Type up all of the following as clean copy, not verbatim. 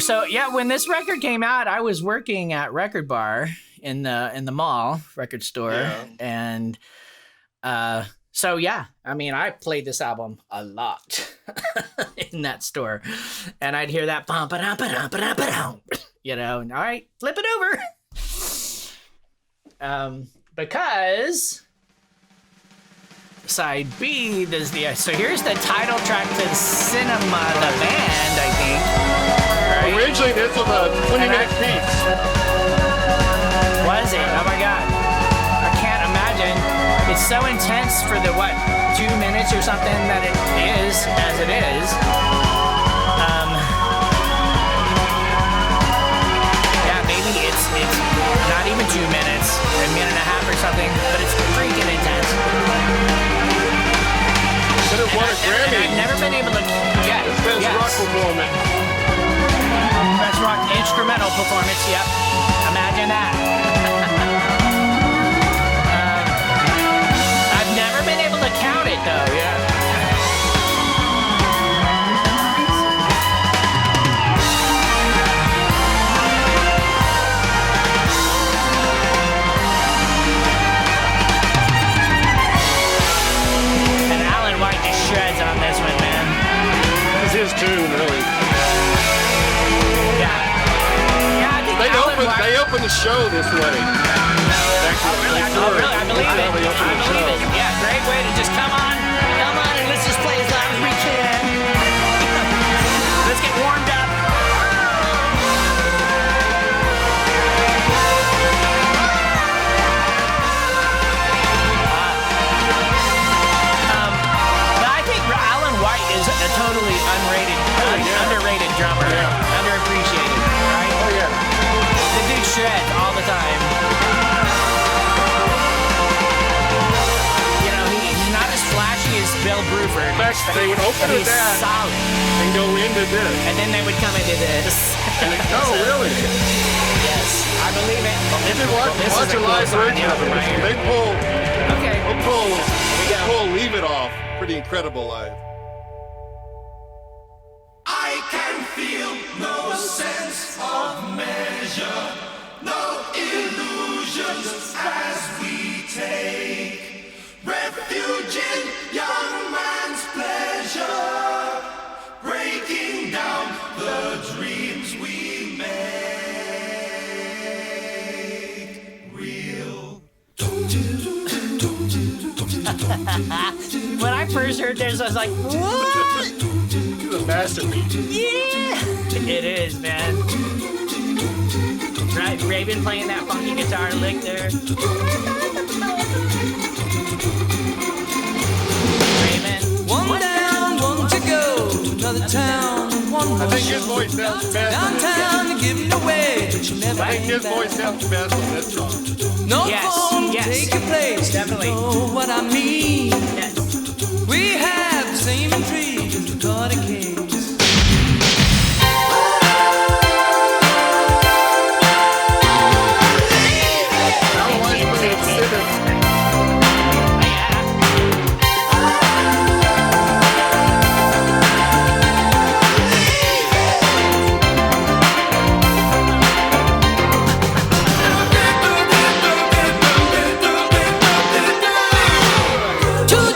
So yeah, when this record came out, I was working at Record Bar in the mall record store, and so yeah, I mean, I played this album a lot in that store, and I'd hear that bum ba dum ba dum ba dum ba dum, you know, and all right, flip it over, because side B does so here's the title track to Cinema, the band, I think. Right? Originally, this was a 20-minute piece. Was it? Oh my God. I can't imagine. It's so intense for the, 2 minutes or something that it is, as it is. Yeah, maybe it's not even 2 minutes, a minute and a half or something, but it's freaking intense. But it won a Grammy. I've never been able to, Best rock performance. Best rock instrumental performance, yep. Imagine that. I've never been able to count it, though, yeah. And Alan White just shreds on this one, man. It's his tune, really. They opened the show this way. Really? I believe it. Yeah, great way to just come on, and let's just play as loud as we can. Let's get warmed up. But I think Alan White is a totally underrated drummer, underappreciated, right? Oh yeah. The dude shreds all the time. You know, he's not as flashy as Bill Bruford. In fact, they would open he's that solid. and go into this. And then they would come into this. Oh, really? Yes, I believe it. If you watch a live version of it, they pull Leave It off. Pretty incredible live. I can feel no sense of measure, no illusions as we take refuge in young man's pleasure, breaking down the dreams we made real. When I first heard this, I was like, what? It's a masterpiece. Yeah! It is, man. Right, Raven playing that funky guitar lick there. Raven. One down, one to go. Another town, one more I think his show. voice sounds best. Downtown to give it away, but you never I think his came voice back. sounds best on this song. No Yes, phone yes. take your place. Definitely. You know what I mean? Yes. We have the same intrigue as the Carter case. I want to consider. Two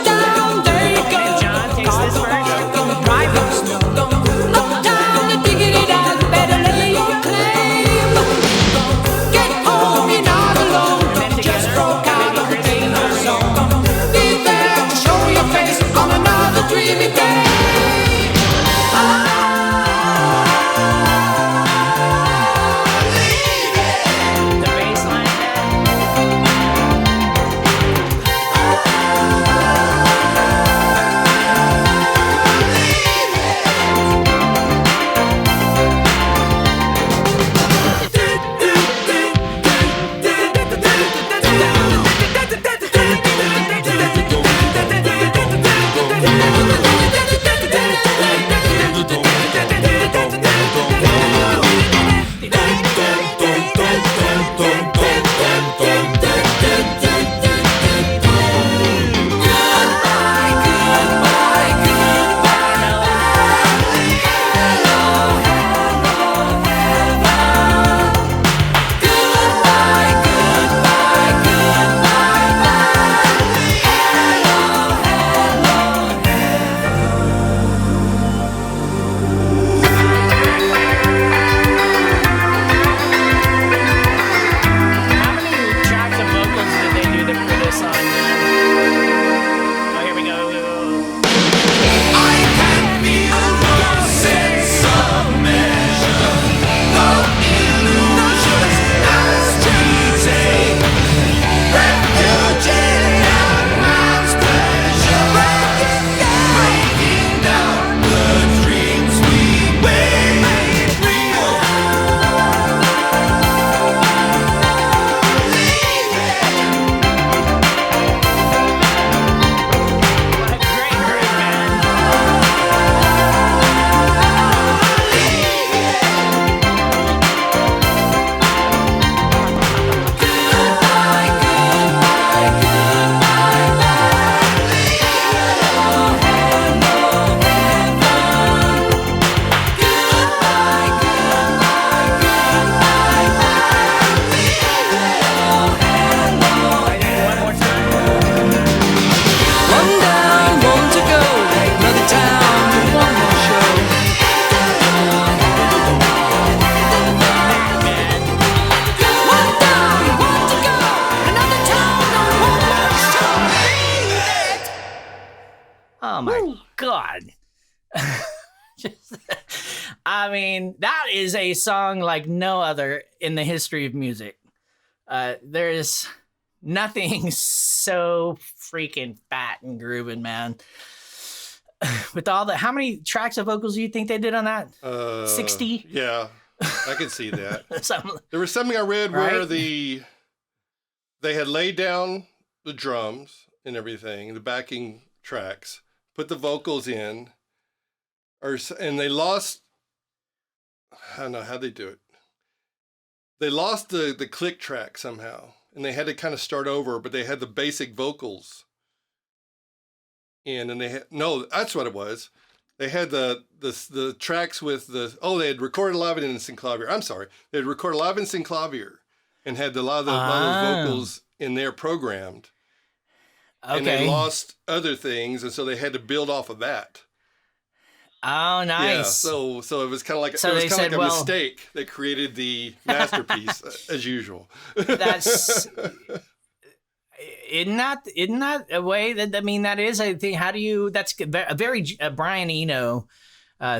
Oh my God. I mean, that is a song like no other in the history of music. There's nothing so freaking fat and grooving, man. With all how many tracks of vocals do you think they did on that? 60? Yeah, I can see that. Something. There was something I read where Right? they had laid down the drums and everything, the backing tracks, put the vocals in, and they lost. I don't know how they do it. They lost the click track somehow, and they had to kind of start over. But they had the basic vocals in, and they had that's what it was. They had the tracks with they had recorded live in synclavier. I'm sorry, they had recorded live in synclavier and had a lot of those vocals in there programmed. Okay. And they lost other things, and so they had to build off of that. Oh, nice. Yeah, so it was kind of like a well, mistake that created the masterpiece as usual. That's isn't that a way that that is a thing? How do you? That's a very Brian Eno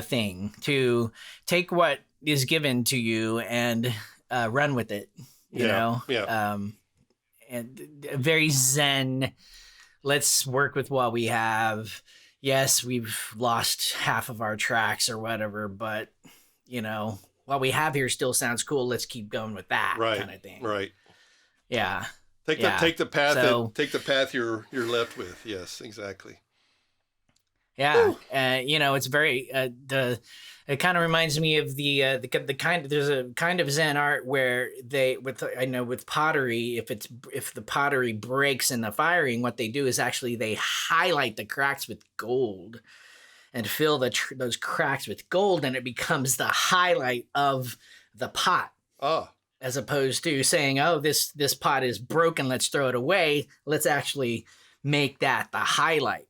thing, to take what is given to you and run with it. You know, and very Zen. Let's work with what we have. Yes, we've lost half of our tracks or whatever, but what we have here still sounds cool. Let's keep going with that kind of thing. Right. Yeah. Take the path take the path you're left with. Yes, exactly. Yeah. It's very it kind of reminds me of the kind of, there's a kind of Zen art where with pottery, if the pottery breaks in the firing, what they do is actually they highlight the cracks with gold and fill those cracks with gold, and it becomes the highlight of the pot. Oh. As opposed to saying, oh, this pot is broken, let's throw it away. Let's actually make that the highlight,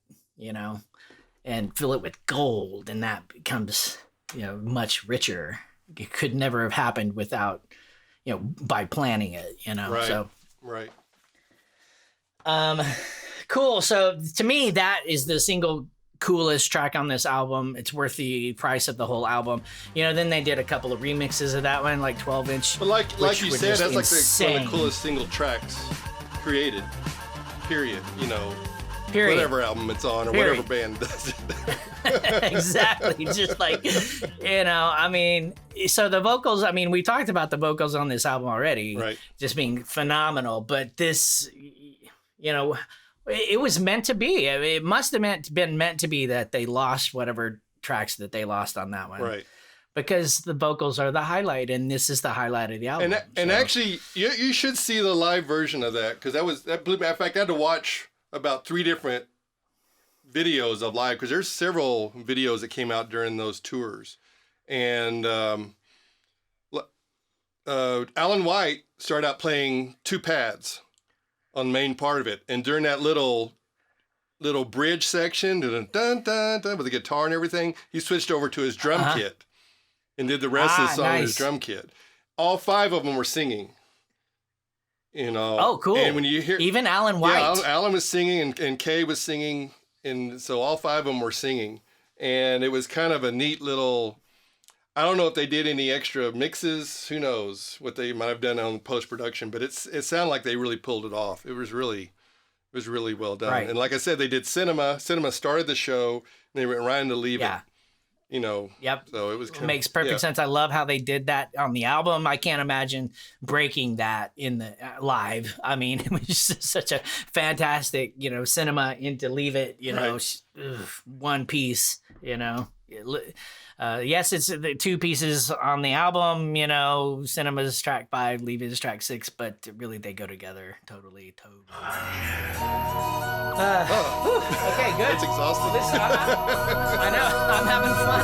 and fill it with gold, and that becomes much richer. It could never have happened without by planning it. Right. So right. Cool. So to me, that is the single coolest track on this album. It's worth the price of the whole album. Then they did a couple of remixes of that one, like 12-inch. But like you said, that's like one of the coolest single tracks created. Period. Period. Whatever album it's on or whatever band does it. Exactly. Just like, so the vocals, we talked about the vocals on this album already, right? Just being phenomenal, but this, it was meant to be. It must have been meant to be that they lost whatever tracks that they lost on that one. Right. Because the vocals are the highlight, and this is the highlight of the album. And actually, you should see the live version of that, because that blew me. In fact, I had to watch about 3 different videos of live, because there's several videos that came out during those tours. And Alan White started out playing 2 pads on the main part of it, and during that little bridge section, dun, dun, dun, dun, with the guitar and everything, he switched over to his drum kit and did the rest of the song with his drum kit. All 5 of them were singing. Oh, cool. And when you hear even Alan White, Alan was singing and Kay was singing, and so all 5 of them were singing, and it was kind of a neat little. I don't know if they did any extra mixes. Who knows what they might have done on post-production, but it sounded like they really pulled it off. It was really well done. Right. And like I said, they did Cinema. Cinema started the show, and they went right into Leave It. Yep. So it was makes perfect sense. I love how they did that on the album. I can't imagine breaking that in the live. It was just such a fantastic, Cinema into Leave It, one piece, yes, it's the 2 pieces on the album, Cinema's track 5, Leave It is track 6, but really they go together totally. Okay, good. It's exhausting. I know, I'm having fun.